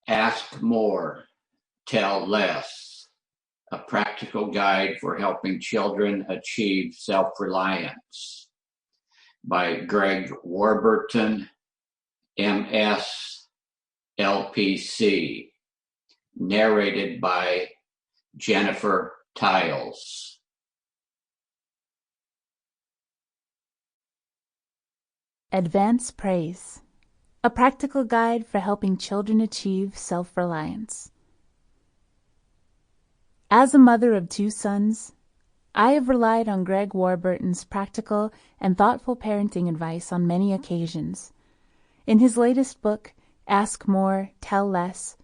Ask more, tell less. A practical guide for helping children achieve self-reliance by Greg Warburton, MS, LPC. Narrated by Jennifer Tiles. Advance Praise, a practical guide for helping children achieve self-reliance. As a mother of 2 sons, I have relied on Greg Warburton's practical and thoughtful parenting advice on many occasions. In his latest book, Ask More, Tell Less,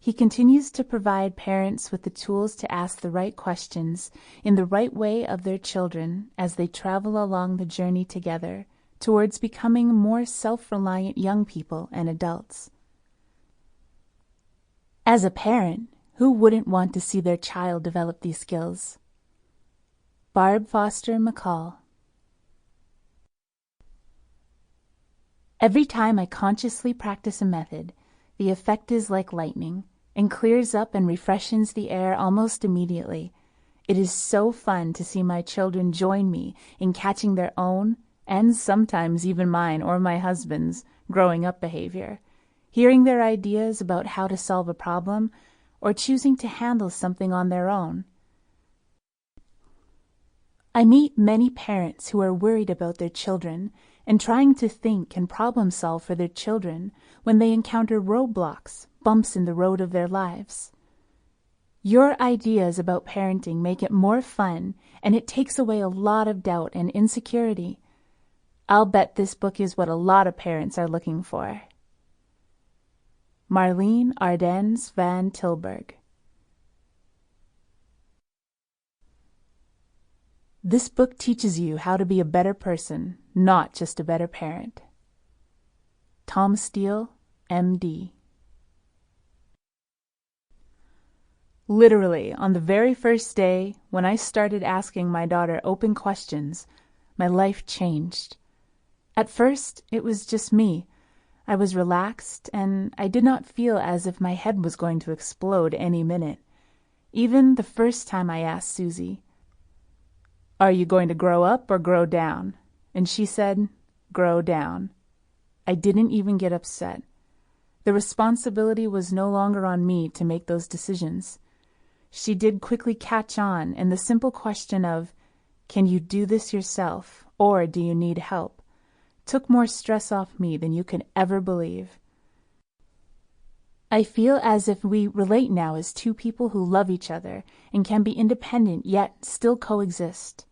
he continues to provide parents with the tools to ask the right questions in the right way of their children as they travel along the journey together towards becoming more self-reliant young people and adults. As a parent, who wouldn't want to see their child develop these skills? Barb Foster McCall. Every time I consciously practice a method, the effect is like lightning and clears up and refreshes the air almost immediately. It is so fun to see my children join me in catching their own, and sometimes even mine or my husband's, growing up behavior, hearing their ideas about how to solve a problem, or choosing to handle something on their own. I meet many parents who are worried about their children and trying to think and problem solve for their children when they encounter roadblocks, bumps in the road of their lives. Your ideas about parenting make it more fun, and it takes away a lot of doubt and insecurity. I'll bet this book is what a lot of parents are looking for. Marlene Ardennes van Tilburg. This book teaches you how to be a better person, not just a better parent. Tom Steele, M.D. Literally, on the very first day, when I started asking my daughter open questions, my life changed. At first, it was just me. I was relaxed, and I did not feel as if my head was going to explode any minute. Even the first time I asked Susie, "Are you going to grow up or grow down?" And she said, "Grow down." I didn't even get upset. The responsibility was no longer on me to make those decisions. She did quickly catch on, and the simple question of, "Can you do this yourself, or do you need help?" took more stress off me than you can ever believe. I feel as if we relate now as 2 people who love each other and can be independent yet still coexist.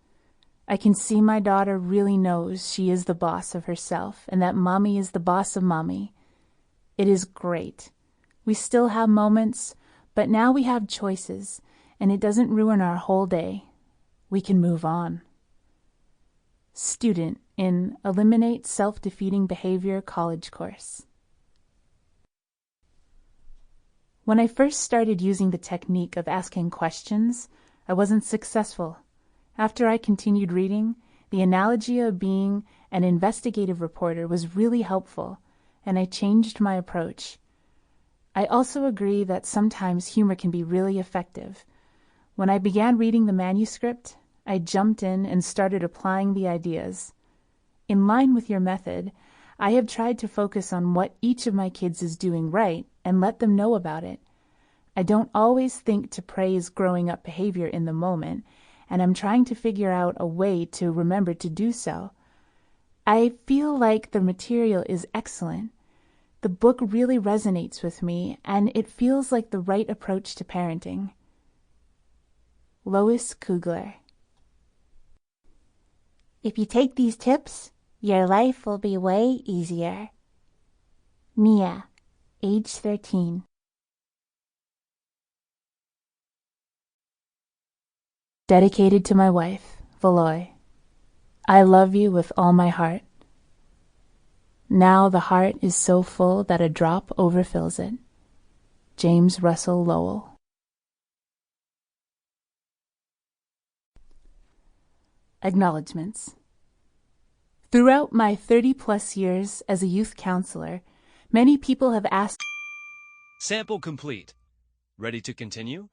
I can see my daughter really knows she is the boss of herself and that mommy is the boss of mommy. It is great. We still have moments, but now we have choices, and it doesn't ruin our whole day. We can move on. Student in Eliminate Self-Defeating Behavior college course. When I first started using the technique of asking questions, I wasn't successful. After I continued reading, the analogy of being an investigative reporter was really helpful, and I changed my approach. I also agree that sometimes humor can be really effective. When I began reading the manuscript, I jumped in and started applying the ideas. In line with your method, I have tried to focus on what each of my kids is doing right and let them know about it. I don't always think to praise growing up behavior in the moment, and I'm trying to figure out a way to remember to do so. I feel like the material is excellent. The book really resonates with me, and it feels like the right approach to parenting. Lois Kugler. If you take these tips, your life will be way easier. Mia, age 13. Dedicated to my wife, Valoy. I love you with all my heart. Now the heart is so full that a drop overfills it. James Russell Lowell. Acknowledgements. Throughout my 30-plus years as a youth counselor, many people have asked Sample complete. Ready to continue?